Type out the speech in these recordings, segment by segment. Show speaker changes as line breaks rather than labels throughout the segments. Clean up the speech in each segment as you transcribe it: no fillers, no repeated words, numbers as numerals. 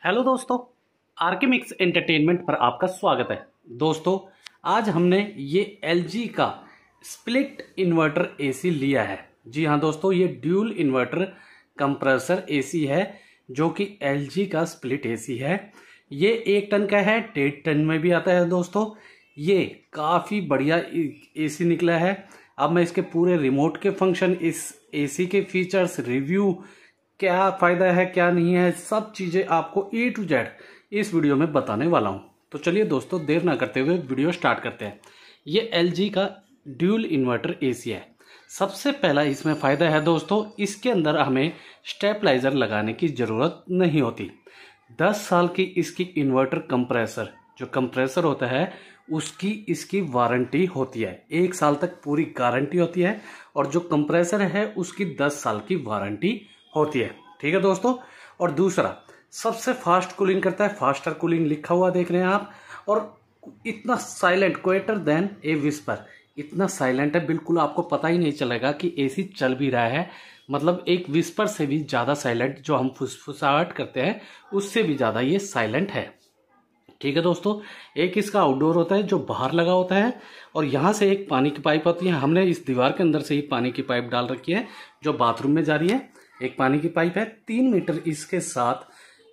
Hello दोस्तों, R K mix entertainment पर आपका स्वागत है। दोस्तों, आज हमने ये एलजी का स्प्लिट इन्वर्टर एसी लिया है। जी हाँ दोस्तों, ये ड्यूल इन्वर्टर कंप्रेसर एसी है जो कि एलजी का स्प्लिट एसी है। ये 1 टन का है, 1.5 टन में भी आता है। दोस्तों, ये काफ़ी बढ़िया एसी निकला है। अब मैं इसके पूरे रिमोट के फंक्शन, इस एसी के फीचर्स, रिव्यू, क्या फ़ायदा है क्या नहीं है, सब चीज़ें आपको A to Z इस वीडियो में बताने वाला हूं। तो चलिए दोस्तों, देर ना करते हुए वीडियो स्टार्ट करते हैं। ये LG का ड्यूल इन्वर्टर एसी है। सबसे पहला इसमें फ़ायदा है दोस्तों, इसके अंदर हमें स्टेबलाइज़र लगाने की ज़रूरत नहीं होती। 10 साल की इसकी इन्वर्टर कंप्रेसर, जो कंप्रेसर होता है उसकी इसकी वारंटी होती है। 1 साल तक पूरी गारंटी होती है और जो कंप्रेसर है उसकी 10 साल की वारंटी होती है। ठीक है दोस्तों। और दूसरा, सबसे फास्ट कूलिंग करता है, फास्टर कूलिंग लिखा हुआ देख रहे हैं आप। और इतना साइलेंट, क्वेटर देन ए विस्पर, इतना साइलेंट है, बिल्कुल आपको पता ही नहीं चलेगा कि एसी चल भी रहा है। मतलब एक विस्पर से भी ज़्यादा साइलेंट, जो हम फुसफुसाहट करते हैं उससे भी ज़्यादा ये साइलेंट है। ठीक है दोस्तों। एक इसका आउटडोर होता है जो बाहर लगा होता है, और यहाँ से एक पानी की पाइप होती है। हमने इस दीवार के अंदर से ही पानी की पाइप डाल रखी है जो बाथरूम में जा रही है। एक पानी की पाइप है। 3 मीटर इसके साथ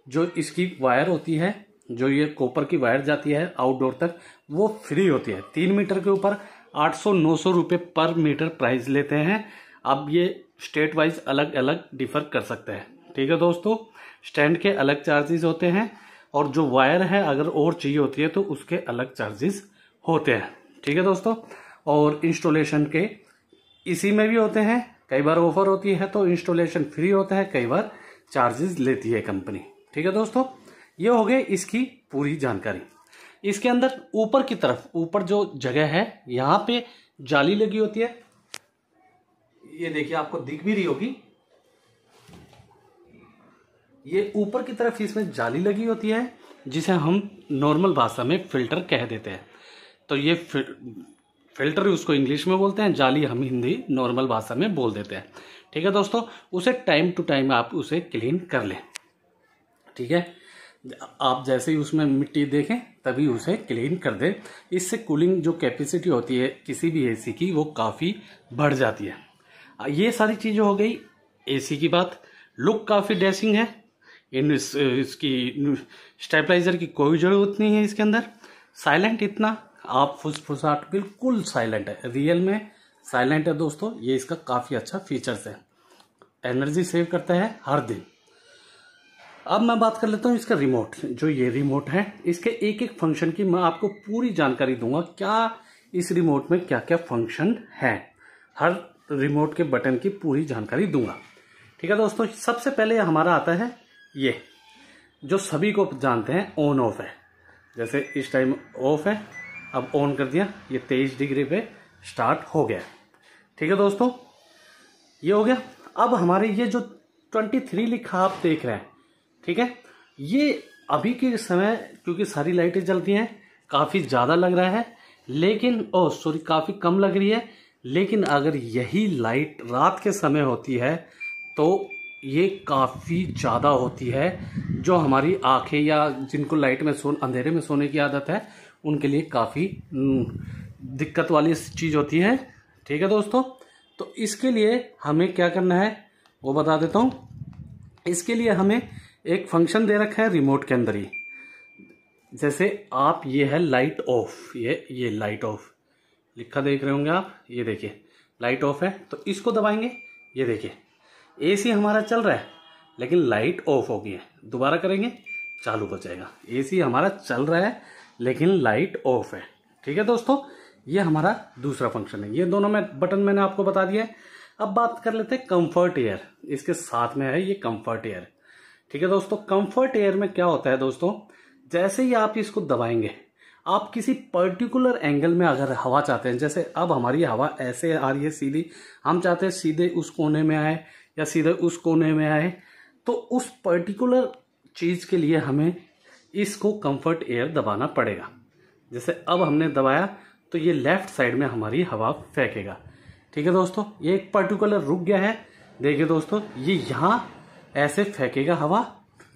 जो इसकी वायर होती है, जो ये कॉपर की वायर जाती है आउटडोर तक, वो फ्री होती है। 3 मीटर के ऊपर 800-900 रुपये पर मीटर प्राइस लेते हैं। अब ये स्टेट वाइज अलग अलग डिफर कर सकते हैं। ठीक है दोस्तों। स्टैंड के अलग चार्जेस होते हैं, और जो वायर है अगर और चाहिए होती है तो उसके अलग चार्जेस होते हैं। ठीक है दोस्तों। और इंस्टॉलेशन के इसी में भी होते हैं। कई बार ऑफर होती है तो इंस्टॉलेशन फ्री होता है, कई बार चार्जेस लेती है कंपनी। ठीक है दोस्तों। ये हो गई इसकी पूरी जानकारी। इसके अंदर ऊपर की तरफ, ऊपर जो जगह है यहाँ पे जाली लगी होती है। ये देखिए, आपको दिख भी रही होगी। ये ऊपर की तरफ इसमें जाली लगी होती है, जिसे हम नॉर्मल भाषा में फिल्टर कह देते हैं। तो ये फिल्टर उसको इंग्लिश में बोलते हैं, जाली हम हिंदी नॉर्मल भाषा में बोल देते हैं। ठीक है दोस्तों। उसे टाइम टू टाइम आप उसे क्लीन कर लें। ठीक है। आप जैसे ही उसमें मिट्टी देखें तभी उसे क्लीन कर दें। इससे कूलिंग जो कैपेसिटी होती है किसी भी एसी की, वो काफ़ी बढ़ जाती है। ये सारी चीज़ें हो गई एसी की बात। लुक काफ़ी डैशिंग है। इसकी स्टेबलाइजर की कोई ज़रूरत नहीं है इसके अंदर। साइलेंट इतना, आप फुसफुसाहट बिल्कुल साइलेंट है, रियल में साइलेंट है दोस्तों। ये इसका काफ़ी अच्छा फीचर्स है। एनर्जी सेव करता है हर दिन। अब मैं बात कर लेता हूँ इसका रिमोट। जो ये रिमोट है, इसके एक एक फंक्शन की मैं आपको पूरी जानकारी दूंगा। क्या इस रिमोट में क्या क्या फंक्शन है, हर रिमोट के बटन की पूरी जानकारी दूंगा। ठीक है दोस्तों। सबसे पहले हमारा आता है ये, जो सभी को जानते हैं ऑन ऑफ है। जैसे इस टाइम ऑफ है, अब ऑन कर दिया, ये 23 डिग्री पे स्टार्ट हो गया। ठीक है दोस्तों। ये हो गया। अब हमारे ये जो 23 लिखा आप देख रहे हैं, ठीक है, ये अभी के समय क्योंकि सारी लाइटें जलती हैं काफ़ी ज़्यादा लग रहा है, लेकिन काफ़ी कम लग रही है। लेकिन अगर यही लाइट रात के समय होती है तो ये काफ़ी ज़्यादा होती है। जो हमारी आंखें या जिनको लाइट में अंधेरे में सोने की आदत है, उनके लिए काफ़ी दिक्कत वाली चीज़ होती है। ठीक है दोस्तों। तो इसके लिए हमें क्या करना है वो बता देता हूँ। इसके लिए हमें एक फंक्शन दे रखा है रिमोट के अंदर ही। जैसे आप, ये है लाइट ऑफ, ये लाइट ऑफ लिखा देख रहे होंगे आप। ये देखिए लाइट ऑफ है, तो इसको दबाएंगे। ये देखिए एसी हमारा चल रहा है लेकिन लाइट ऑफ हो गई है। दोबारा करेंगे, चालू हो जाएगा। एसी हमारा चल रहा है लेकिन लाइट ऑफ है। ठीक है दोस्तों। ये हमारा दूसरा फंक्शन है। ये दोनों बटन मैंने आपको बता दिया है। अब बात कर लेते हैं कंफर्ट एयर। इसके साथ में है ये कंफर्ट एयर। ठीक है दोस्तों। कंफर्ट एयर में क्या होता है दोस्तों, जैसे ही आप इसको दबाएंगे, आप किसी पर्टिकुलर एंगल में अगर हवा चाहते हैं, जैसे अब हमारी हवा ऐसे आ रही है सीधी, हम चाहते हैं सीधे उस कोने में आए या सीधे उस कोने में आए, तो उस पर्टिकुलर चीज़ के लिए हमें इसको कंफर्ट एयर दबाना पड़ेगा। जैसे अब हमने दबाया तो ये लेफ्ट साइड में हमारी हवा फेंकेगा। ठीक है दोस्तों। ये एक पर्टिकुलर रुक गया है, देखिए दोस्तों, ये यहाँ ऐसे फेंकेगा हवा।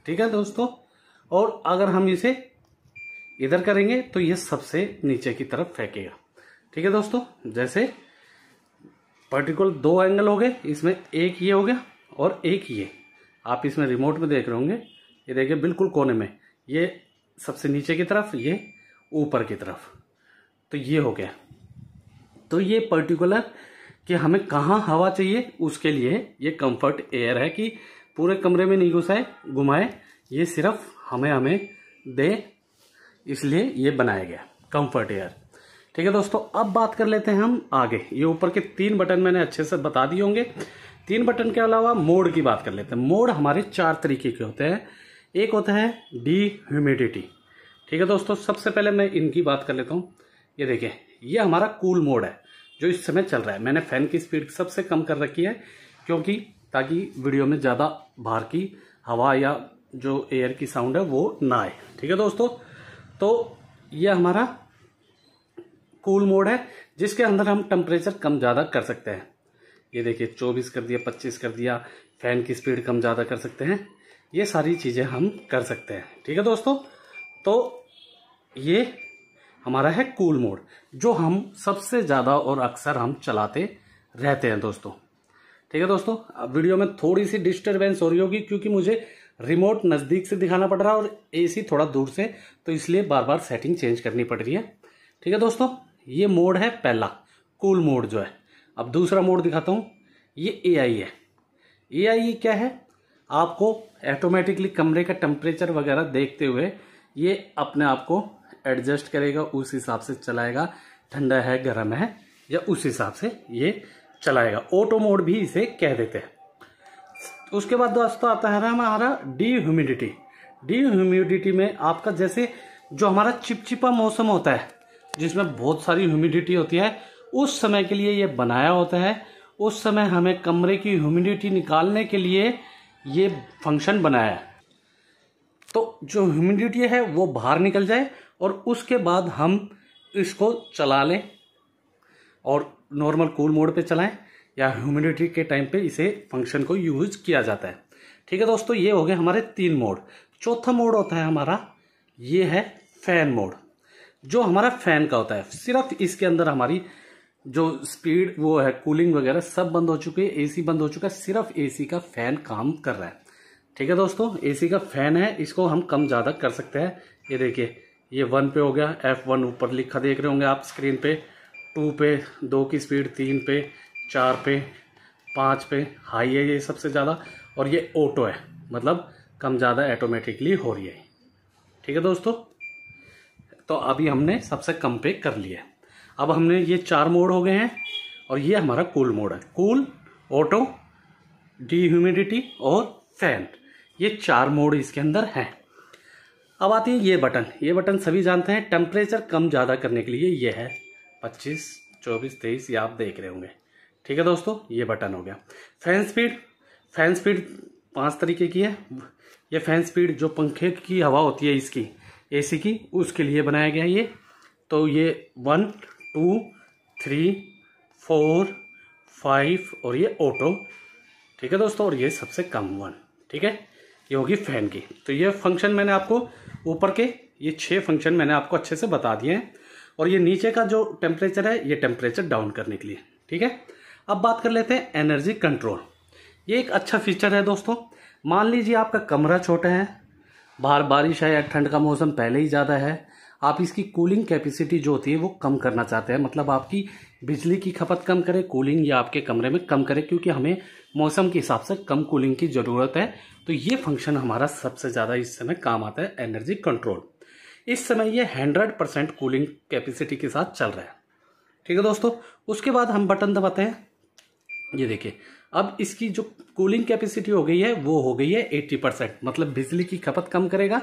ठीक है दोस्तों। और अगर हम इसे इधर करेंगे तो ये सबसे नीचे की तरफ फेंकेगा। ठीक है दोस्तों, जैसे पर्टिकुलर 2 एंगल हो गए, इसमें एक ये हो गया और एक ये, आप इसमें रिमोट में देख रहे होंगे, ये देखिए बिल्कुल कोने में, ये सबसे नीचे की तरफ, ये ऊपर की तरफ, तो ये हो गया। तो ये पर्टिकुलर कि हमें कहाँ हवा चाहिए उसके लिए ये कंफर्ट एयर है कि पूरे कमरे में नहीं घुमाए, ये सिर्फ हमें दे, इसलिए ये बनाया गया कंफर्ट एयर। ठीक है दोस्तों, अब बात कर लेते हैं हम आगे। ये ऊपर के 3 बटन मैंने अच्छे से बता दिए होंगे। 3 बटन के अलावा मोड की बात कर लेते हैं। मोड हमारे 4 तरीके के होते हैं। एक होता है डी-ह्यूमिडिटी। ठीक है दोस्तों, सबसे पहले मैं इनकी बात कर लेता हूँ। ये देखिए, ये हमारा कूल मोड है जो इस समय चल रहा है। मैंने फैन की स्पीड सबसे कम कर रखी है क्योंकि ताकि वीडियो में ज़्यादा बाहर की हवा या जो एयर की साउंड है वो ना आए। ठीक है दोस्तों, तो ये हमारा कूल मोड है जिसके अंदर हम टेम्परेचर कम ज़्यादा कर सकते हैं। ये देखिए 24 कर दिया, 25 कर दिया, फैन की स्पीड कम ज़्यादा कर सकते हैं, ये सारी चीज़ें हम कर सकते हैं। ठीक है दोस्तों, तो ये हमारा है कूल मोड जो हम सबसे ज़्यादा और अक्सर हम चलाते रहते हैं दोस्तों। ठीक है दोस्तों, अब वीडियो में थोड़ी सी डिस्टर्बेंस हो रही होगी क्योंकि मुझे रिमोट नज़दीक से दिखाना पड़ रहा है और एसी थोड़ा दूर से, तो इसलिए बार बार सेटिंग चेंज करनी पड़ रही है। ठीक है दोस्तों, ये मोड है पहला, कूल मोड जो है। अब दूसरा मोड दिखाता हूँ, ये एआई है। एआई क्या है, आपको ऑटोमेटिकली कमरे का टेम्परेचर वगैरह देखते हुए ये अपने आप को एडजस्ट करेगा, उस हिसाब से चलाएगा, ठंडा है गर्म है या उस हिसाब से ये चलाएगा। ऑटो मोड भी इसे कह देते हैं। उसके बाद दोस्तों आता है हमारा डी-ह्यूमिडिटी। डी-ह्यूमिडिटी में आपका जैसे जो हमारा चिपचिपा मौसम होता है जिसमें बहुत सारी ह्यूमिडिटी होती है, उस समय के लिए ये बनाया होता है। उस समय हमें कमरे की ह्यूमिडिटी निकालने के लिए ये फंक्शन बनाया है, तो जो ह्यूमिडिटी है वो बाहर निकल जाए और उसके बाद हम इसको चला लें और नॉर्मल कूल मोड पे चलाएं या ह्यूमिडिटी के टाइम पे इसे फंक्शन को यूज किया जाता है। ठीक है दोस्तों, ये हो गए हमारे 3 मोड। चौथा मोड होता है हमारा, ये है फैन मोड, जो हमारा फैन का होता है। सिर्फ इसके अंदर हमारी जो स्पीड वो है, कूलिंग वगैरह सब बंद हो चुकी है, एसी बंद हो चुका है, सिर्फ एसी का फैन काम कर रहा है। ठीक है दोस्तों, एसी का फैन है, इसको हम कम ज़्यादा कर सकते हैं। ये देखिए, ये 1 पे हो गया, F1 ऊपर लिखा देख रहे होंगे आप स्क्रीन पे, 2 पे 2 की स्पीड, 3 पे, 4 पे, 5 पे हाई है ये सबसे ज़्यादा, और ये ऑटो है, मतलब कम ज़्यादा ऑटोमेटिकली हो रही है। ठीक है दोस्तों, तो अभी हमने सबसे कम पे कर लिया। अब हमने ये 4 मोड हो गए हैं और ये हमारा कूल मोड है। कूल, ऑटो, डी-ह्यूमिडिटी और फैन, ये 4 मोड इसके अंदर हैं। अब आती है ये बटन। ये बटन सभी जानते हैं, टेम्परेचर कम ज़्यादा करने के लिए ये है 25, 24, 23, ये आप देख रहे होंगे। ठीक है दोस्तों, ये बटन हो गया। फैन स्पीड, फैन स्पीड 5 तरीके की है। ये फैन स्पीड जो पंखे की हवा होती है इसकी, एसी की, उसके लिए बनाया गया है ये। तो ये 1, 2, 3, 4, 5 और ये ऑटो। ठीक है दोस्तों, और ये सबसे कम 1। ठीक है, ये होगी फैन की। तो ये फंक्शन मैंने आपको ऊपर के ये 6 फंक्शन मैंने आपको अच्छे से बता दिए हैं, और ये नीचे का जो टेम्परेचर है ये टेम्परेचर डाउन करने के लिए। ठीक है, अब बात कर लेते हैं एनर्जी कंट्रोल। ये एक अच्छा फीचर है दोस्तों। मान लीजिए आपका कमरा छोटा है, बाहर बारिश है या ठंड का मौसम पहले ही ज़्यादा है, आप इसकी कूलिंग कैपेसिटी जो होती है वो कम करना चाहते हैं, मतलब आपकी बिजली की खपत कम करे, कूलिंग या आपके कमरे में कम करे, क्योंकि हमें मौसम के हिसाब से कम कूलिंग की ज़रूरत है। तो ये फंक्शन हमारा सबसे ज़्यादा इस समय काम आता है, एनर्जी कंट्रोल। इस समय ये 100% कूलिंग कैपेसिटी के साथ चल रहा है। ठीक है दोस्तों, उसके बाद हम बटन दबाते हैं, ये देखिए अब इसकी जो कूलिंग कैपेसिटी हो गई है वो हो गई है 80%, मतलब बिजली की खपत कम करेगा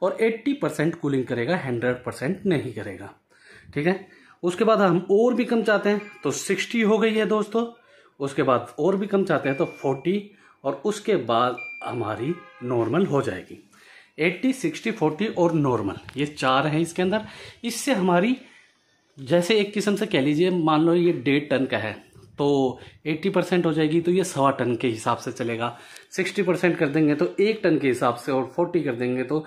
और 80% कूलिंग करेगा, 100% नहीं करेगा। ठीक है, उसके बाद हम और भी कम चाहते हैं तो 60 हो गई है दोस्तों। उसके बाद और भी कम चाहते हैं तो 40, और उसके बाद हमारी नॉर्मल हो जाएगी। 80, 60, 40 और नॉर्मल, ये 4 हैं इसके अंदर। इससे हमारी जैसे एक किस्म से कह लीजिए, मान लो ये 1.5 टन का है तो 80% हो जाएगी तो ये 1.25 टन के हिसाब से चलेगा। 60% कर देंगे तो 1 टन के हिसाब से, और 40 कर देंगे तो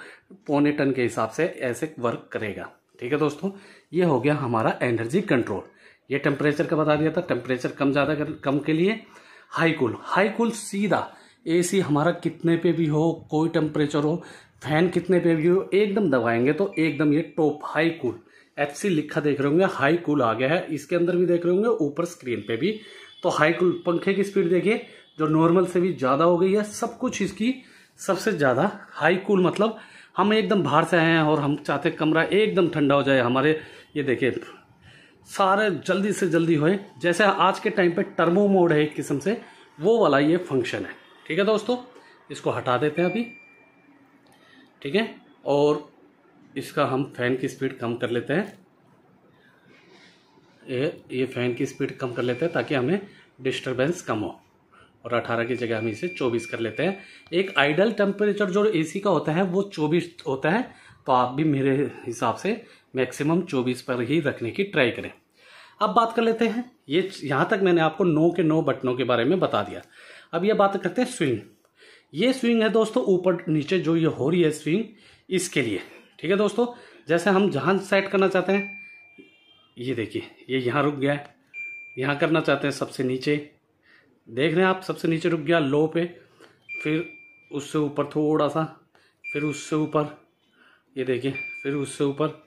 0.25 टन के हिसाब से ऐसे वर्क करेगा। ठीक है दोस्तों, ये हो गया हमारा एनर्जी कंट्रोल। ये टेम्परेचर का बता दिया था, टेम्परेचर कम ज़्यादा कम के लिए। हाई कूल सीधा एसी हमारा कितने पे भी हो, कोई टेम्परेचर हो, फैन कितने पे भी हो, एकदम दबाएंगे तो एकदम ये टॉप हाई कूल, FC लिखा देख रहे होंगे, हाई कूल आ गया है। इसके अंदर भी देख रहे होंगे, ऊपर स्क्रीन पे भी। तो हाई कूल, पंखे की स्पीड देखिए जो नॉर्मल से भी ज़्यादा हो गई है, सब कुछ इसकी सबसे ज़्यादा हाई कूल। मतलब हम एकदम बाहर से आए हैं और हम चाहते कमरा एकदम ठंडा हो जाए हमारे, ये देखिए सारे जल्दी से जल्दी होए, जैसे आज के टाइम पे टर्बो मोड है एक किस्म से, वो वाला ये फंक्शन है। ठीक है दोस्तों, इसको हटा देते हैं अभी। ठीक है, और इसका हम फैन की स्पीड कम कर लेते हैं। ये फैन की स्पीड कम कर लेते हैं ताकि हमें डिस्टरबेंस कम हो, और 18 की जगह हम इसे 24 कर लेते हैं। एक आइडल टेम्परेचर जो एसी का होता है वो 24 होता है, तो आप भी मेरे हिसाब से मैक्सिमम 24 पर ही रखने की ट्राई करें। अब बात कर लेते हैं, ये यहाँ तक मैंने आपको 9 के 9 बटनों के बारे में बता दिया। अब ये बात करते हैं स्विंग। ये स्विंग है दोस्तों, ऊपर नीचे जो ये हो रही है स्विंग, इसके लिए। ठीक है दोस्तों, जैसे हम जहाँ सेट करना चाहते हैं, ये देखिए ये यहाँ रुक गया है, यहाँ करना चाहते हैं सबसे नीचे, देख रहे हैं आप, सबसे नीचे रुक गया लो पे, फिर उससे ऊपर थोड़ा सा, फिर उससे ऊपर, ये देखिए, फिर उससे ऊपर,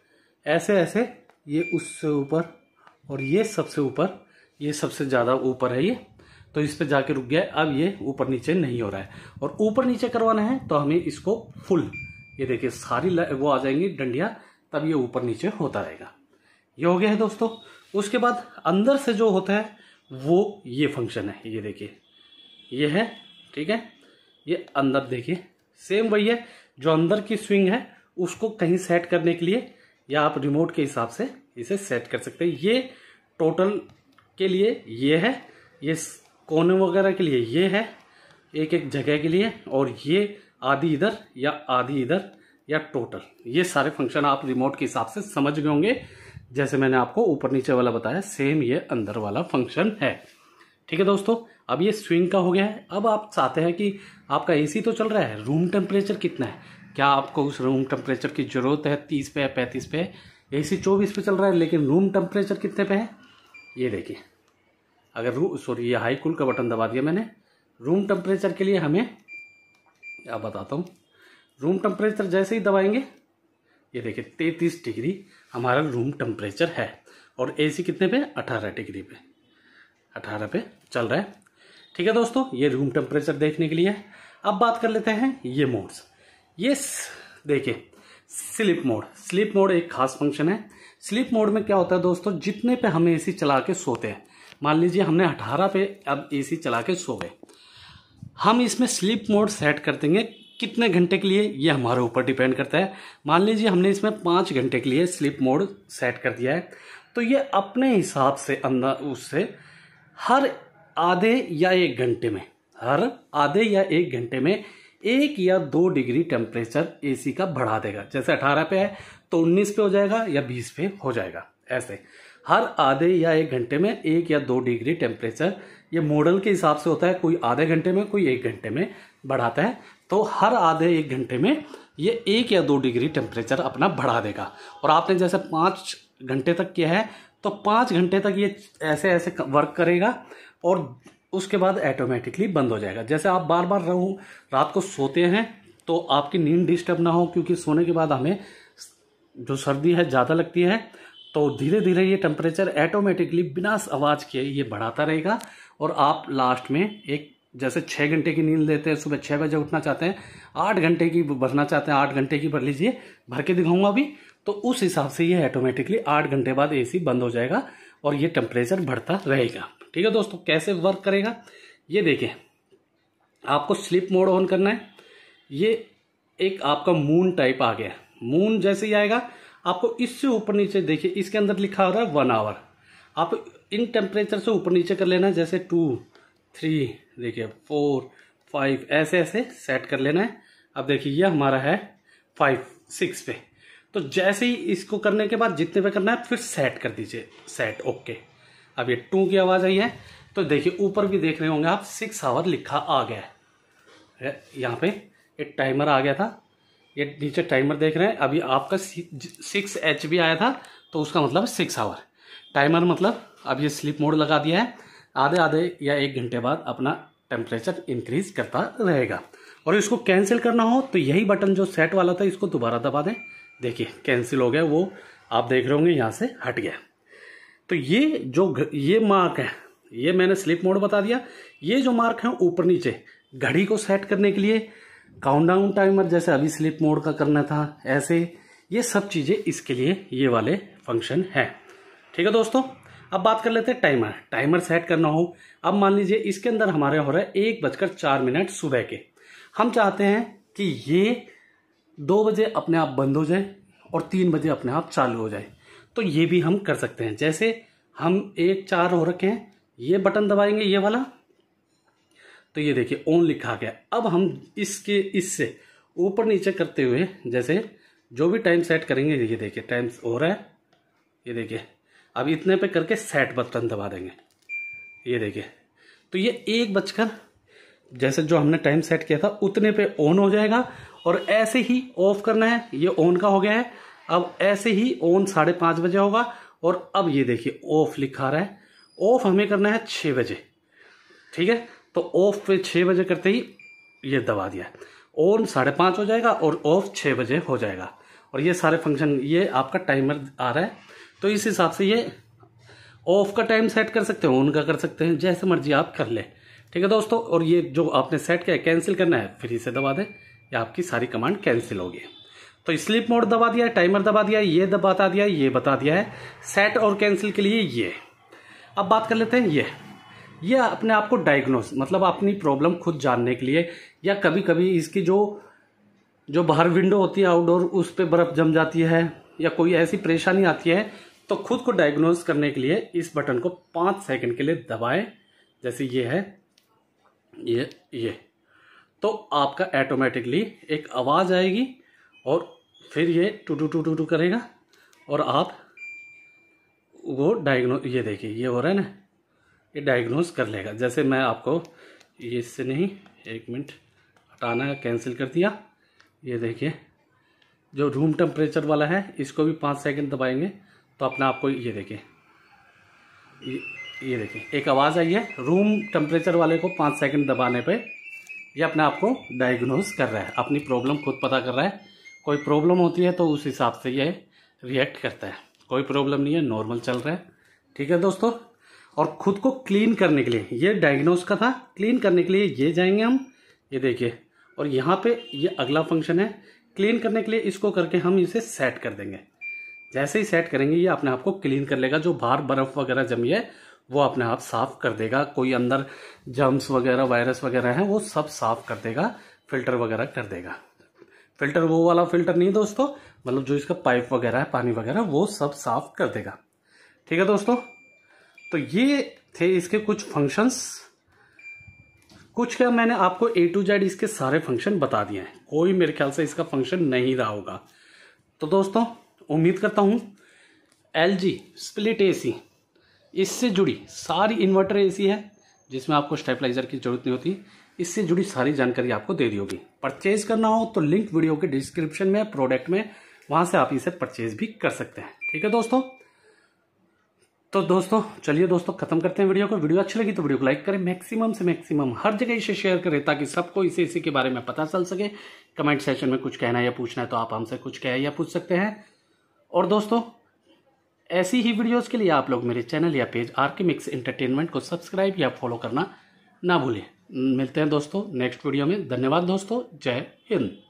ऐसे ऐसे, ये उससे ऊपर, और ये सबसे ऊपर, ये सबसे ज़्यादा ऊपर है ये, तो इस पे जाके रुक गया है। अब ये ऊपर नीचे नहीं हो रहा है, और ऊपर नीचे करवाना है तो हमें इसको फुल, ये देखिए सारी वो आ जाएंगी डंडियाँ, तब ये ऊपर नीचे होता रहेगा। ये हो गया है दोस्तों। उसके बाद अंदर से जो होता है वो ये फंक्शन है, ये देखिए ये है। ठीक है, ये अंदर देखिए सेम वही है, जो अंदर की स्विंग है उसको कहीं सेट करने के लिए, या आप रिमोट के हिसाब से इसे सेट कर सकते हैं। ये टोटल के लिए ये है, ये कोने वगैरह के लिए ये है, एक एक जगह के लिए, और ये आधी इधर या आधी इधर या टोटल, ये सारे फंक्शन आप रिमोट के हिसाब से समझ गए होंगे। जैसे मैंने आपको ऊपर नीचे वाला बताया, सेम ये अंदर वाला फंक्शन है। ठीक है दोस्तों, अब ये स्विंग का हो गया है। अब आप चाहते हैं कि आपका एसी तो चल रहा है, रूम टेम्परेचर कितना है, क्या आपको उस रूम टेम्परेचर की जरूरत है, 30 पे, 35 पे, एसी 24 पे चल रहा है, लेकिन रूम टेम्परेचर कितने पे है, ये देखिए। अगर सॉरी, ये हाई कूल का बटन दबा दिया मैंने। रूम टेम्परेचर के लिए हमें, क्या बताता हूँ, रूम टेम्परेचर जैसे ही दबाएंगे, ये देखिए 33 डिग्री हमारा रूम टेम्परेचर है, और एसी कितने पे, 18 डिग्री पे, 18 पे चल रहा है। ठीक है दोस्तों, ये रूम टेम्परेचर देखने के लिए है। अब बात कर लेते हैं ये मोड्स। ये देखिए स्लीप मोड। स्लीप मोड एक खास फंक्शन है। स्लीप मोड में क्या होता है दोस्तों, जितने पे हम एसी चला के सोते हैं, मान लीजिए हमने 18 पे अब एसी चला के सो गए, हम इसमें स्लीप मोड सेट कर देंगे कितने घंटे के लिए, ये हमारे ऊपर डिपेंड करता है। मान लीजिए हमने इसमें 5 घंटे के लिए स्लीप मोड सेट कर दिया है, तो ये अपने हिसाब से अंदर उससे हर आधे या 1 घंटे में, हर आधे या 1 घंटे में 1 या 2 डिग्री टेम्परेचर एसी का बढ़ा देगा। जैसे 18 पे है तो 19 पे हो जाएगा या 20 पे हो जाएगा। ऐसे हर आधे या 1 घंटे में 1 या 2 डिग्री टेम्परेचर, ये मॉडल के हिसाब से होता है, कोई आधे घंटे में, कोई 1 घंटे में बढ़ाता है। तो हर आधे 1 घंटे में ये 1 या 2 डिग्री टेम्परेचर अपना बढ़ा देगा। और आपने जैसे 5 घंटे तक किया है तो 5 घंटे तक ये ऐसे ऐसे वर्क करेगा, और उसके बाद ऑटोमेटिकली बंद हो जाएगा। जैसे आप बार बार रात को सोते हैं तो आपकी नींद डिस्टर्ब ना हो, क्योंकि सोने के बाद हमें जो सर्दी है ज़्यादा लगती है, तो धीरे धीरे ये टेम्परेचर ऑटोमेटिकली बिना आवाज़ के ये बढ़ाता रहेगा। और आप लास्ट में एक, जैसे 6 घंटे की नींद लेते हैं, सुबह 6 बजे उठना चाहते हैं, 8 घंटे की भरना चाहते हैं, 8 घंटे की भर लीजिए, भर के दिखाऊंगा अभी। तो उस हिसाब से ये ऑटोमेटिकली 8 घंटे बाद एसी बंद हो जाएगा और ये टेम्परेचर बढ़ता रहेगा। ठीक है दोस्तों, कैसे वर्क करेगा ये देखिए। आपको स्लीप मोड ऑन करना है। ये एक आपका मून टाइप आ गया। मून जैसे ही आएगा, आपको इससे ऊपर नीचे देखिए, इसके अंदर लिखा हो रहा है 1 आवर। आप इन टेम्परेचर से ऊपर नीचे कर लेना है, जैसे 2, 3, देखिए 4, 5, ऐसे ऐसे सेट कर लेना है। अब देखिए ये हमारा है 5, 6 पे। तो जैसे ही इसको करने के बाद जितने पे करना है फिर सेट कर दीजिए, सेट, ओके। अब ये 2 की आवाज़ आई है, तो देखिए ऊपर भी देख रहे होंगे आप 6 आवर लिखा आ गया है। यहाँ पे एक टाइमर आ गया था, ये नीचे टाइमर देख रहे हैं। अभी आपका 6 HB आया था, तो उसका मतलब 6 आवर। टाइमर मतलब अब ये स्लीप मोड लगा दिया है, आधे आधे या 1 घंटे बाद अपना टेम्परेचर इंक्रीज करता रहेगा। और इसको कैंसिल करना हो तो यही बटन जो सेट वाला था इसको दोबारा दबा दें। देखिए कैंसिल हो गया, वो आप देख रहे होंगे यहाँ से हट गया। तो ये मार्क है, ये मैंने स्लीप मोड बता दिया। ये जो मार्क है ऊपर नीचे घड़ी को सेट करने के लिए, काउंटडाउन टाइमर जैसे अभी स्लीप मोड का करना था, ऐसे ये सब चीज़ें इसके लिए ये वाले फंक्शन है। ठीक है दोस्तों, अब बात कर लेते हैं टाइमर सेट करना हो। अब मान लीजिए इसके अंदर हमारे हो रहा है 1:04 सुबह के। हम चाहते हैं कि ये 2 बजे अपने आप बंद हो जाए और 3 बजे अपने आप चालू हो जाए। तो ये भी हम कर सकते हैं। जैसे हम 1:04 हो रखे हैं, ये बटन दबाएंगे ये वाला, तो ये देखिए ऑन लिखा गया। अब हम इससे ऊपर नीचे करते हुए जैसे जो भी टाइम सेट करेंगे, ये देखिए टाइम हो रहा है, ये देखिए अब इतने पे करके सेट बटन दबा देंगे, ये देखिए। तो ये 1 जैसे जो हमने टाइम सेट किया था उतने पे ऑन हो जाएगा। और ऐसे ही ऑफ करना है, ये ऑन का हो गया है। अब ऐसे ही ऑन 5:30 बजे होगा। और अब ये देखिए ऑफ लिखा रहा है, ऑफ हमें करना है 6 बजे। ठीक है, तो ऑफ पे 6 बजे करते ही ये दबा दिया, ऑन 5:30 हो जाएगा और ऑफ 6 बजे हो जाएगा। और ये सारे फंक्शन, ये आपका टाइमर आ रहा है, तो इस हिसाब से ये ऑफ का टाइम सेट कर सकते हैं, ऑन का कर सकते हैं, जैसे मर्जी आप कर ले। ठीक है दोस्तों, और ये जो आपने सेट किया है कैंसिल करना है, फिर इसे दबा दें, या आपकी सारी कमांड कैंसिल होगी। तो स्लीप मोड दबा दिया है, टाइमर दबा दिया है, ये बता दिया है, ये बता दिया है सेट और कैंसिल के लिए ये। अब बात कर लेते हैं ये अपने आप को डायग्नोस, मतलब अपनी प्रॉब्लम खुद जानने के लिए, या कभी कभी इसकी जो बाहर विंडो होती है आउटडोर, उस पर बर्फ जम जाती है या कोई ऐसी परेशानी आती है, तो खुद को डायग्नोस करने के लिए इस बटन को 5 सेकंड के लिए दबाएं। जैसे ये है ये तो आपका ऑटोमेटिकली एक आवाज आएगी और फिर ये टू करेगा और आप वो ये देखिए ये हो रहा है ना, ये डायग्नोस कर लेगा। जैसे मैं आपको ये इससे नहीं, 1 मिनट हटाना है, कैंसिल कर दिया। ये देखिए जो रूम टेम्परेचर वाला है इसको भी 5 सेकंड दबाएंगे तो अपने आप को ये देखिए ये देखिए एक आवाज़ आई है। रूम टेम्परेचर वाले को 5 सेकंड दबाने पे ये अपने आप को डायग्नोस कर रहा है, अपनी प्रॉब्लम खुद पता कर रहा है। कोई प्रॉब्लम होती है तो उस हिसाब से ये रिएक्ट करता है। कोई प्रॉब्लम नहीं है, नॉर्मल चल रहा है। ठीक है दोस्तों, और खुद को क्लीन करने के लिए, ये डायग्नोस का था, क्लीन करने के लिए ये जाएंगे हम, ये देखिए। और यहाँ पे ये अगला फंक्शन है क्लीन करने के लिए, इसको करके हम इसे सेट कर देंगे। जैसे ही सेट करेंगे ये अपने आप को क्लीन कर लेगा। जो बाहर बर्फ वगैरह जमी है वो अपने आप साफ कर देगा, कोई अंदर जर्म्स वगैरह वायरस वगैरह है वो सब साफ कर देगा, फिल्टर वगैरह कर देगा। फिल्टर वो वाला फिल्टर नहीं दोस्तों, मतलब जो इसका पाइप वगैरह है पानी वगैरह वो सब साफ कर देगा। ठीक है दोस्तों, तो ये थे इसके कुछ फंक्शंस। कुछ क्या मैंने आपको A to Z इसके सारे फंक्शन बता दिए हैं, कोई मेरे ख्याल से इसका फंक्शन नहीं रहा होगा। तो दोस्तों उम्मीद करता हूँ LG स्प्लिट AC इससे जुड़ी सारी इन्वर्टर AC है जिसमें आपको स्टेबलाइजर की जरूरत नहीं होती, इससे जुड़ी सारी जानकारी आपको दे दी होगी। परचेज करना हो तो लिंक वीडियो के डिस्क्रिप्शन में, प्रोडक्ट में, वहां से आप इसे परचेज भी कर सकते हैं। ठीक है दोस्तों, तो दोस्तों चलिए दोस्तों खत्म करते हैं वीडियो को। वीडियो अच्छी लगी तो वीडियो को लाइक करें, मैक्सिमम से मैक्सिमम हर जगह इसे शेयर करें ताकि सबको इसी के बारे में पता चल सके। कमेंट सेक्शन में कुछ कहना या पूछना है तो आप हमसे कुछ कह या पूछ सकते हैं। और दोस्तों ऐसी ही वीडियोस के लिए आप लोग मेरे चैनल या पेज RK Mix एंटरटेनमेंट को सब्सक्राइब या फॉलो करना ना भूलें। मिलते हैं दोस्तों नेक्स्ट वीडियो में। धन्यवाद दोस्तों, जय हिंद।